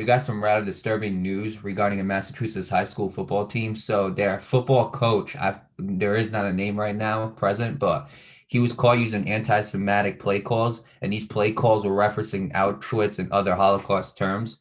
we got some rather disturbing news regarding a Massachusetts high school football team. So their football coach, there is not a name right now present, but he was caught using anti-Semitic play calls, and these play calls were referencing Auschwitz and other Holocaust terms.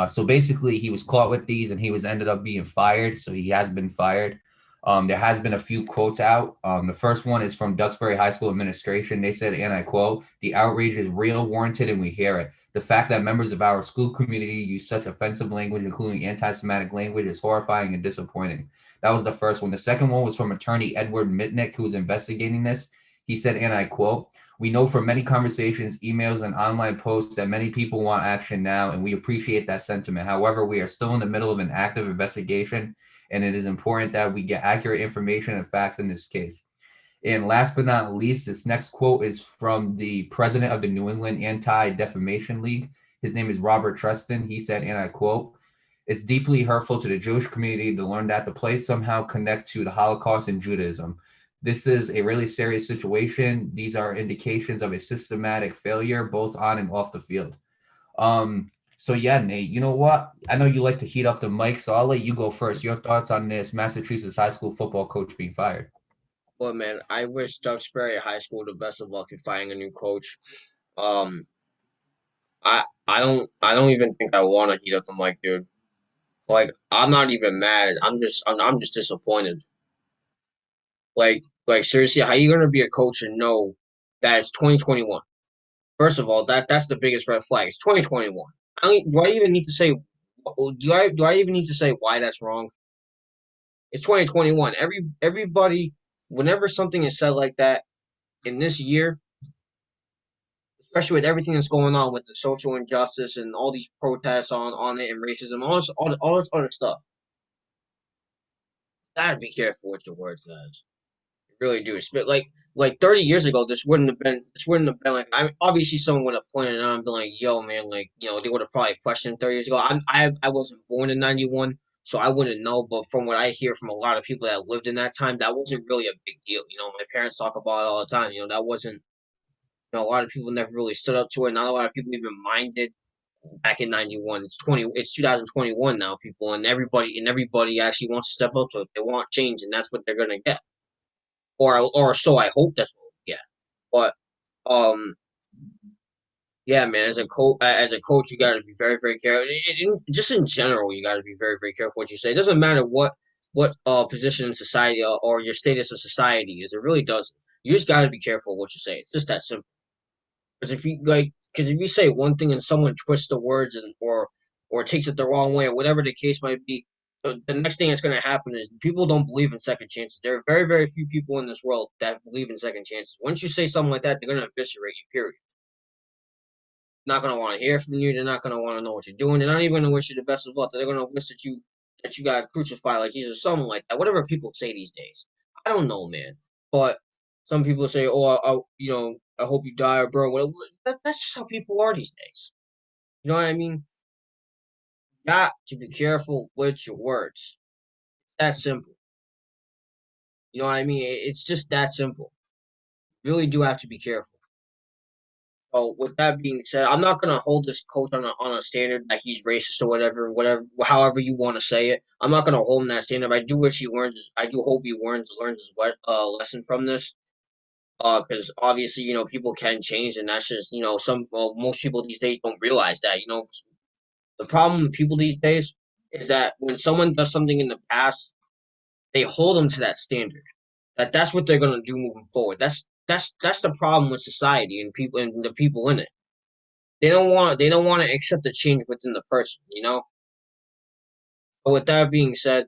So basically, he was caught with these, and he was ended up being fired. So he has been fired. There has been a few quotes out. The first one is from Duxbury High School administration. They said, and I quote, "The outrage is real, warranted, and we hear it. The fact that members of our school community use such offensive language, including anti-Semitic language, is horrifying and disappointing." That was the first one. The second one was from attorney Edward Mitnick, who was investigating this. He said, and I quote, "We know from many conversations, emails, and online posts that many people want action now, and we appreciate that sentiment. However, we are still in the middle of an active investigation, and it is important that we get accurate information and facts in this case." And last but not least, this next quote is from the president of the New England Anti-Defamation League. His name is Robert Treston. He said, and I quote, "It's deeply hurtful to the Jewish community to learn that the plays somehow connect to the Holocaust and Judaism. This is a really serious situation. These are indications of a systematic failure, both on and off the field." So yeah, Nate, you know what? I know you like to heat up the mic, so I'll let you go first. Your thoughts on this Massachusetts high school football coach being fired? Well, man, I wish Duxbury High School the best of luck in finding a new coach. Um, I don't even think I want to heat up the mic, dude. Like, I'm not even mad. I'm just disappointed. Like seriously, how you gonna be a coach and know that it's 2021? First of all, that's the biggest red flag. It's 2021. Do I even need to say? Do I even need to say why that's wrong? It's 2021. Everybody, whenever something is said like that in this year, especially with everything that's going on with the social injustice and all these protests on it and racism, all this other stuff. Gotta be careful with your words, guys. You really do. Like 30 years ago, this wouldn't have been like obviously someone would have pointed it out and been like, "Yo, man, like they would have probably questioned 30 years ago." I wasn't born in '91, so I wouldn't know. But from what I hear from a lot of people that lived in that time, that wasn't really a big deal. My parents talk about it all the time. That wasn't. A lot of people never really stood up to it. Not a lot of people even minded back in '91. It's 2021 now, people, and everybody actually wants to step up to it. They want change, and that's what they're gonna get, or so I hope that's what we get. But um, yeah, man, as a coach, you got to be very, very careful. Just in general, you got to be very, very careful what you say. It doesn't matter what position in society or your status in society is. It really doesn't. You just got to be careful what you say. It's just that simple. Because if you say one thing and someone twists the words or takes it the wrong way or whatever the case might be, the next thing that's going to happen is people don't believe in second chances. There are very, very few people in this world that believe in second chances. Once you say something like that, they're going to eviscerate you. Period. Not going to want to hear from you. They're not going to want to know what you're doing. They're not even going to wish you the best of luck. They're going to wish that you got crucified like Jesus, something like that. Whatever people say these days, I don't know, man. But some people say, "Oh, I hope you die or burn." Well, that's just how people are these days. You know what I mean? Got to be careful with your words. It's that simple. You know what I mean? It's just that simple. You really do have to be careful. So with that being said, I'm not gonna hold this coach on a standard that he's racist or however you want to say it. I'm not gonna hold him that standard. I do wish he learns. I do hope he learns his lesson from this. Because obviously, people can change, and that's just, most people these days don't realize that. The problem with people these days is that when someone does something in the past, they hold them to that standard. That's what they're gonna do moving forward. That's the problem with society and the people in it. They don't want to accept the change within the person. But with that being said,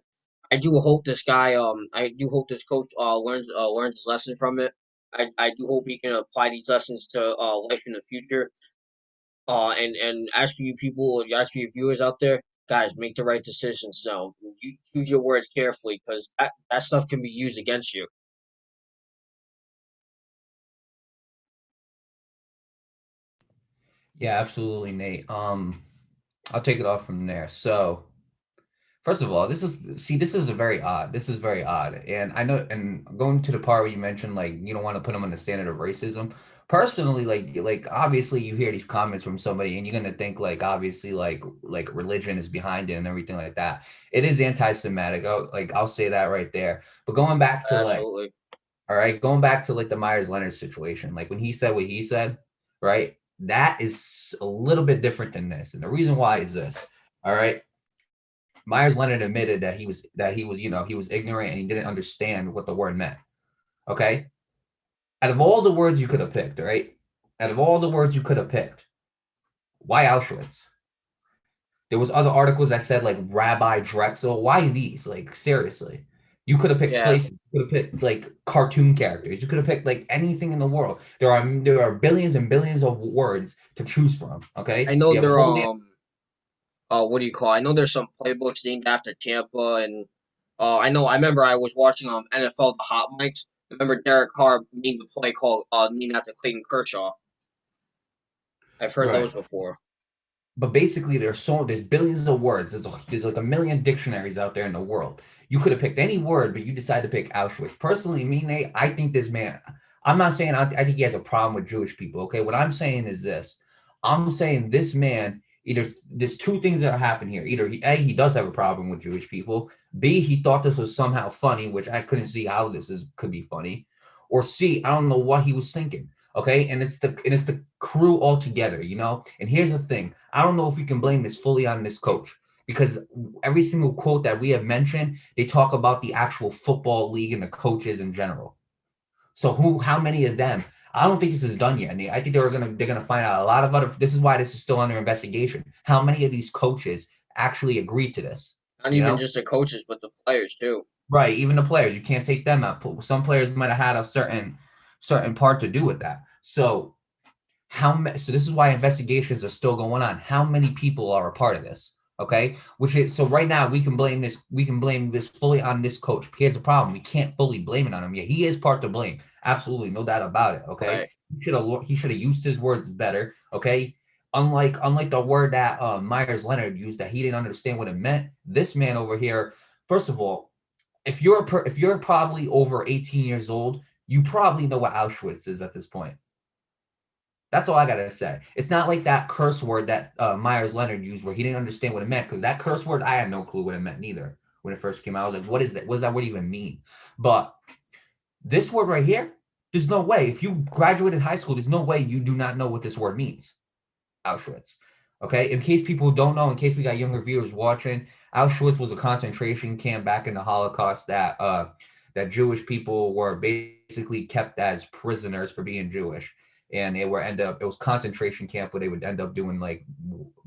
I do hope this coach learns his lesson from it. I do hope he can apply these lessons to life in the future. And as for you people, as for you viewers out there, guys, make the right decisions. So you choose your words carefully because that stuff can be used against you. Yeah, absolutely, Nate. I'll take it off from there. So, First of all, this is a very odd. This is very odd. And I know, and going to the part where you mentioned like you don't want to put them on the standard of racism. Personally, like obviously you hear these comments from somebody and you're gonna think like obviously like religion is behind it and everything like that. It is anti-Semitic. I'll say that right there. But going back to like, Absolutely. all right, going back to like the Myers Leonard situation, like when he said what he said, right? That is a little bit different than this. And the reason why is this. All right. Myers Leonard admitted that he was, he was ignorant and he didn't understand what the word meant. Okay. Out of all the words you could have picked, right? Out of all the words you could have picked, why Auschwitz? There was other articles that said like Rabbi Drexel. Why these? Like seriously. You could have picked Yeah, places. You could have picked like cartoon characters. You could have picked like anything in the world. There are billions and billions of words to choose from. I Okay. know You have a there whole damn what do you call it? I know there's some playbooks named after Tampa, and I remember I was watching NFL the Hot Mics. I remember Derek Carr named the play called named after Clayton Kershaw. I've heard right. those before. But basically there's billions of words. There's like a million dictionaries out there in the world. You could have picked any word, but you decided to pick Auschwitz. Personally, me, Nate, I think this man. I'm not saying I think he has a problem with Jewish people. Okay, what I'm saying is this. I'm saying this man. Either there's two things that happen here. Either he does have a problem with Jewish people. B, he thought this was somehow funny, which I couldn't see how this is could be funny. Or C, I don't know what he was thinking. Okay, and it's the crew altogether, And here's the thing: I don't know if we can blame this fully on this coach because every single quote that we have mentioned, they talk about the actual football league and the coaches in general. So how many of them? I don't think this is done yet. And I think they're gonna find out a lot of other. This is why this is still under investigation. How many of these coaches actually agreed to this? Not You even know, just the coaches, but the players too. right? Even the players, you can't take them out. Some players might have had a certain part to do with that. So this is why investigations are still going on. How many people are a part of this? Okay, which is so right now we can blame this fully on this coach. Here's the problem: we can't fully blame it on him. Yeah, he is part to blame, absolutely, no doubt about it. Okay, Right. he should have used his words better. Okay, unlike the word that Myers Leonard used that he didn't understand what it meant. This man over here, first of all, if you're probably over 18 years old, you probably know what Auschwitz is at this point. That's all I gotta say. It's not like that curse word that Myers Leonard used, where he didn't understand what it meant. Because that curse word, I had no clue what it meant neither when it first came out. I was like, "What is that? What does that word even mean?" But this word right here, there's no way. If you graduated high school, there's no way you do not know what this word means. Auschwitz. Okay, in case people don't know, in case we got younger viewers watching, Auschwitz was a concentration camp back in the Holocaust that Jewish people were basically kept as prisoners for being Jewish, and it was concentration camp where they would end up doing like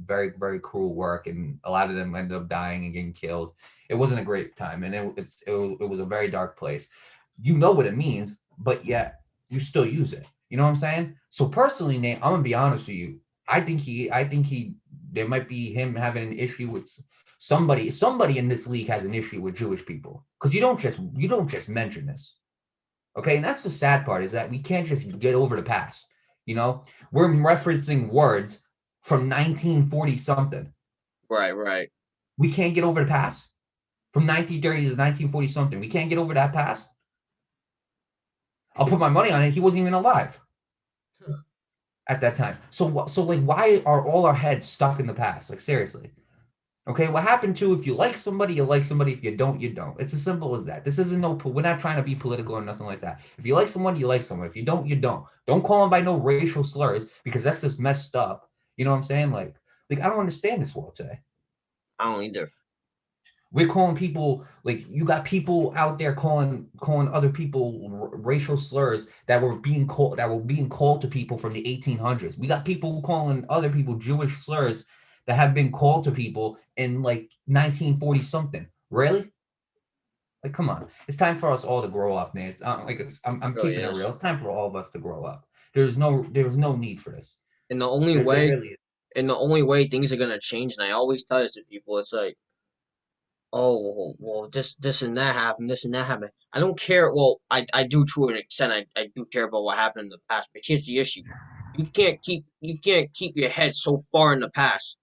very very cruel work, and a lot of them ended up dying and getting killed. It wasn't a great time, and it was a very dark place. You know what it means, but yet you still use it. You know what I'm saying? So personally, Nate, I'm gonna be honest with you. I think he there might be him having an issue with somebody in this league has an issue with Jewish people because you don't just mention this. Okay, and that's the sad part is that we can't just get over the past. You know, we're referencing words from 1940 something. Right. Right. We can't get over the past from 1930 to 1940 something. We can't get over that past. I'll put my money on it. He wasn't even alive at that time. So like, why are all our heads stuck in the past? Like seriously. Okay, what happened to if you like somebody, you like somebody. If you don't, you don't. It's as simple as that. This isn't no. We're not trying to be political or nothing like that. If you like someone, you like someone. If you don't, you don't. Don't call them by no racial slurs because that's just messed up. You know what I'm saying? Like I don't understand this world today. I don't either. We're calling people like you got people out there calling other people racial slurs that were being called to people from the 1800s. We got people calling other people Jewish slurs that have been called to people in like 1940 something. Really? Like, come on! It's time for us all to grow up, man. I'm It really keeping it real. is. It's time for all of us to grow up. There's no need for this. And the only There way, really is. and the only way things are gonna change, and I always tell this to people, it's like, oh, well, this and that happened, this and that happened. I don't care. Well, I do to an extent. I do care about what happened in the past. But here's the issue: you can't keep your head so far in the past.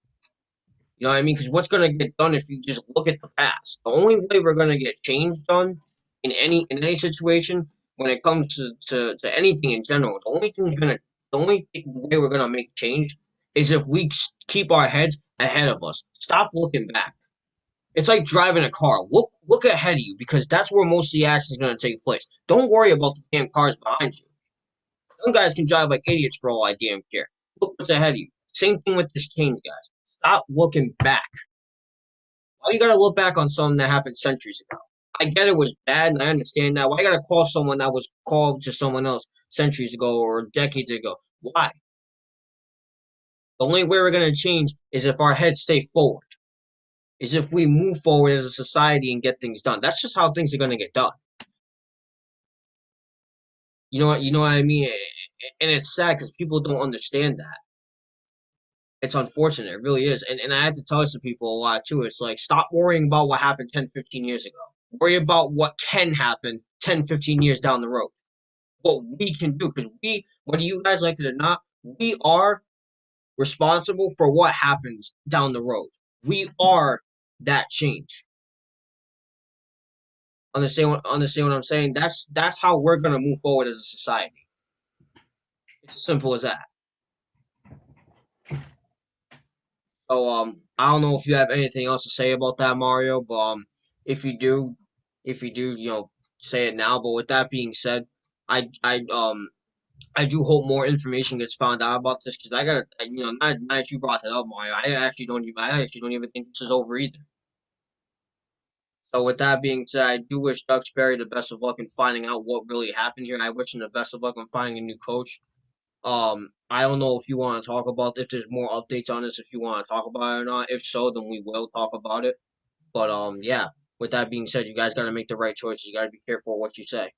You know what I mean? Because what's gonna get done if you just look at the past? The only way we're gonna get change done in any situation when it comes to anything in general, the only way we're gonna make change is if we keep our heads ahead of us. Stop looking back. It's like driving a car. Look ahead of you because that's where most of the action is gonna take place. Don't worry about the damn cars behind you. Some guys can drive like idiots for all I damn care. Look what's ahead of you. Same thing with this change, guys. Stop looking back. Why you gotta look back on something that happened centuries ago? I get it was bad, and I understand that. Why you gotta call someone that was called to someone else centuries ago or decades ago? Why? The only way we're gonna change is if our heads stay forward. Is if we move forward as a society and get things done. That's just how things are gonna get done. You know what I mean? And it's sad because people don't understand that. It's unfortunate. It really is. And I have to tell this to people a lot too. It's like, stop worrying about what happened 10, 15 years ago. Worry about what can happen 10, 15 years down the road. What we can do. Because whether you guys like it or not, we are responsible for what happens down the road. We are that change. Understand what I'm saying? That's how we're gonna move forward as a society. It's as simple as that. So I don't know if you have anything else to say about that, Mario, but if you do, if you do, say it now. But with that being said, I do hope more information gets found out about this because now that you brought that up, Mario, I actually don't even think this is over either. So with that being said, I do wish Duxbury the best of luck in finding out what really happened here. I wish him the best of luck in finding a new coach. I don't know if you want to talk about if there's more updates on this, if you want to talk about it or not. If so, then we will talk about it. But yeah. With that being said, you guys got to make the right choices. You got to be careful what you say.